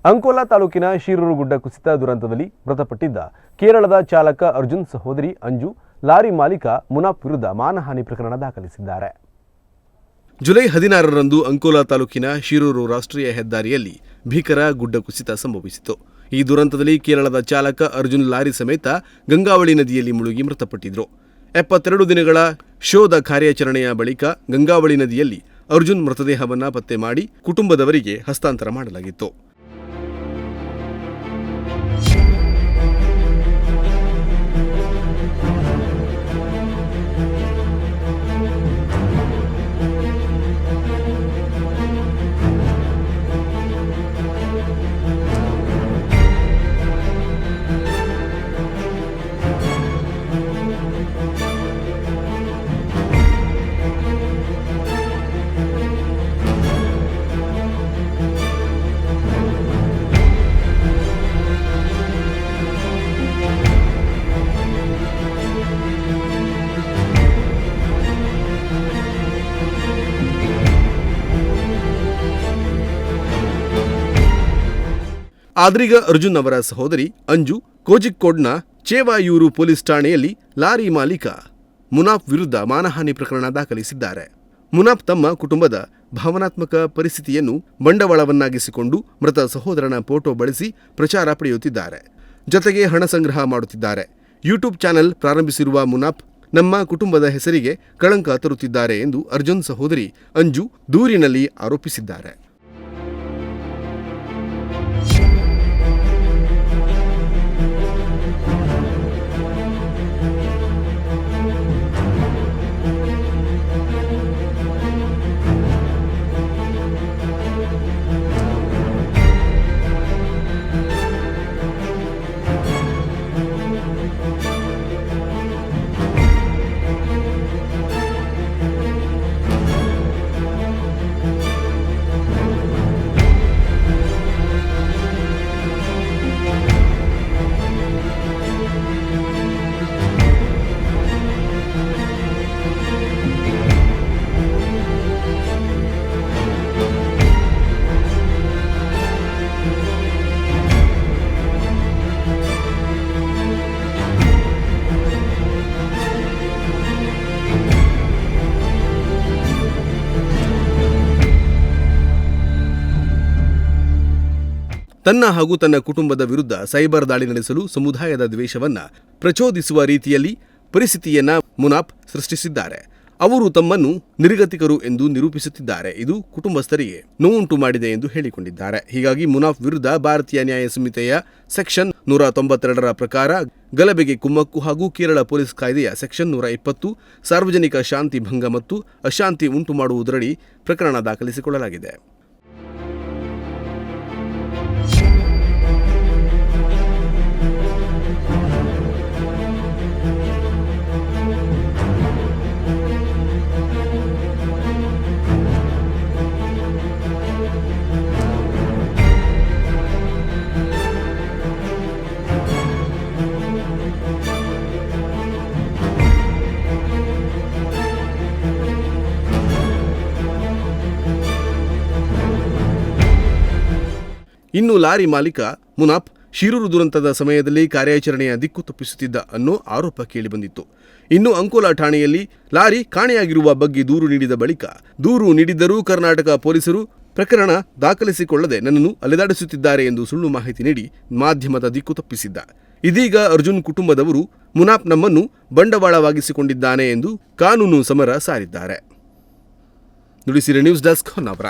ಅಂಕೋಲಾ ತಾಲೂಕಿನ ಶಿರೂರು ಗುಡ್ಡ ಕುಸಿತ ದುರಂತದಲ್ಲಿ ಮೃತಪಟ್ಟಿದ್ದ ಕೇರಳದ ಚಾಲಕ ಅರ್ಜುನ್ ಸಹೋದರಿ ಅಂಜು, ಲಾರಿ ಮಾಲೀಕ ಮುನಾಫ್ ವಿರುದ್ಧ ಮಾನಹಾನಿ ಪ್ರಕರಣ ದಾಖಲಿಸಿದ್ದಾರೆ. ಜುಲೈ 16ರಂದು ಅಂಕೋಲಾ ತಾಲೂಕಿನ ಶಿರೂರು ರಾಷ್ಟ್ರೀಯ ಹೆದ್ದಾರಿಯಲ್ಲಿ ಭೀಕರ ಗುಡ್ಡ ಕುಸಿತ ಸಂಭವಿಸಿತು. ಈ ದುರಂತದಲ್ಲಿ ಕೇರಳದ ಚಾಲಕ ಅರ್ಜುನ್ ಲಾರಿ ಸಮೇತ ಗಂಗಾವಳಿ ನದಿಯಲ್ಲಿ ಮುಳುಗಿ ಮೃತಪಟ್ಟಿದ್ದರು. 72 ದಿನಗಳ ಶೋಧ ಕಾರ್ಯಾಚರಣೆಯ ಬಳಿಕ ಗಂಗಾವಳಿ ನದಿಯಲ್ಲಿ ಅರ್ಜುನ್ ಮೃತದೇಹವನ್ನು ಪತ್ತೆ ಮಾಡಿ ಕುಟುಂಬದವರಿಗೆ ಹಸ್ತಾಂತರ ಮಾಡಲಾಗಿತ್ತು. ಆದ್ರೀಗ ಅರ್ಜುನ್ ಅವರ ಸಹೋದರಿ ಅಂಜು ಕೋಜಿಕ್ಕೋಡ್ನ ಚೇವಾಯೂರು ಪೊಲೀಸ್ ಠಾಣೆಯಲ್ಲಿ ಲಾರಿ ಮಾಲೀಕ ಮುನಾಫ್ ವಿರುದ್ಧ ಮಾನಹಾನಿ ಪ್ರಕರಣ ದಾಖಲಿಸಿದ್ದಾರೆ. ಮುನಾಫ್ ತಮ್ಮ ಕುಟುಂಬದ ಭಾವನಾತ್ಮಕ ಪರಿಸ್ಥಿತಿಯನ್ನು ಬಂಡವಾಳವನ್ನಾಗಿಸಿಕೊಂಡು ಮೃತ ಸಹೋದರನ ಫೋಟೋ ಬಳಸಿ ಪ್ರಚಾರ ಪಡೆಯುತ್ತಿದ್ದಾರೆ. ಜೊತೆಗೆ ಹಣ ಸಂಗ್ರಹ ಮಾಡುತ್ತಿದ್ದಾರೆ. ಯೂಟ್ಯೂಬ್ ಚಾನೆಲ್ ಪ್ರಾರಂಭಿಸಿರುವ ಮುನಾಫ್ ನಮ್ಮ ಕುಟುಂಬದ ಹೆಸರಿಗೆ ಕಳಂಕ ತರುತ್ತಿದ್ದಾರೆ ಎಂದು ಅರ್ಜುನ್ ಸಹೋದರಿ ಅಂಜು ದೂರಿನಲ್ಲಿ ಆರೋಪಿಸಿದ್ದಾರೆ. ತನ್ನ ಹಾಗೂ ತನ್ನ ಕುಟುಂಬದ ವಿರುದ್ಧ ಸೈಬರ್ ದಾಳಿ ನಡೆಸಲು ಸಮುದಾಯದ ದ್ವೇಷವನ್ನ ಪ್ರಚೋದಿಸುವ ರೀತಿಯಲ್ಲಿ ಪರಿಸ್ಥಿತಿಯನ್ನ ಮುನಾಫ್ ಸೃಷ್ಟಿಸಿದ್ದಾರೆ. ಅವರು ತಮ್ಮನ್ನು ನಿರ್ಗತಿಕರು ಎಂದು ನಿರೂಪಿಸುತ್ತಿದ್ದಾರೆ. ಇದು ಕುಟುಂಬಸ್ಥರಿಗೆ ನೋವುಂಟು ಮಾಡಿದೆ ಎಂದು ಹೇಳಿಕೊಂಡಿದ್ದಾರೆ. ಹೀಗಾಗಿ ಮುನಾಫ್ ವಿರುದ್ಧ ಭಾರತೀಯ ನ್ಯಾಯ ಸಂಹಿತೆಯ ಸೆಕ್ಷನ್ 192ರ ಪ್ರಕಾರ ಗಲಭೆಗೆ ಕುಮ್ಮಕ್ಕು ಹಾಗೂ ಕೇರಳ ಪೊಲೀಸ್ ಕಾಯ್ದೆಯ ಸೆಕ್ಷನ್ 120 ಸಾರ್ವಜನಿಕ ಶಾಂತಿ ಭಂಗ ಮತ್ತು ಅಶಾಂತಿ ಉಂಟು ಮಾಡುವುದರಡಿ ಪ್ರಕರಣ ದಾಖಲಿಸಿಕೊಳ್ಳಲಾಗಿದೆ. ಇನ್ನು ಲಾರಿ ಮಾಲೀಕ ಮುನಾಫ್ ಶಿರೂರು ದುರಂತದ ಸಮಯದಲ್ಲಿ ಕಾರ್ಯಾಚರಣೆಯ ದಿಕ್ಕು ತಪ್ಪಿಸುತ್ತಿದ್ದ ಅನ್ನೋ ಆರೋಪ ಕೇಳಿಬಂದಿತ್ತು. ಇನ್ನು ಅಂಕೋಲಾ ಠಾಣೆಯಲ್ಲಿ ಲಾರಿ ಕಾಣೆಯಾಗಿರುವ ಬಗ್ಗೆ ದೂರು ನೀಡಿದ ಬಳಿಕ ದೂರು ನೀಡಿದ್ದರೂ ಕರ್ನಾಟಕ ಪೊಲೀಸರು ಪ್ರಕರಣ ದಾಖಲಿಸಿಕೊಳ್ಳದೆ ನನ್ನನ್ನು ಅಲೆದಾಡಿಸುತ್ತಿದ್ದಾರೆ ಎಂದು ಸುಳ್ಳು ಮಾಹಿತಿ ನೀಡಿ ಮಾಧ್ಯಮದ ದಿಕ್ಕು ತಪ್ಪಿಸಿದ್ದ. ಇದೀಗ ಅರ್ಜುನ್ ಕುಟುಂಬದವರು ಮುನಾಫ್ ನಮ್ಮನ್ನು ಬಂಡವಾಳವಾಗಿಸಿಕೊಂಡಿದ್ದಾನೆ ಎಂದು ಕಾನೂನು ಸಮರ ಸಾರಿದ್ದಾರೆ. Nudisiri news desk Honnavar.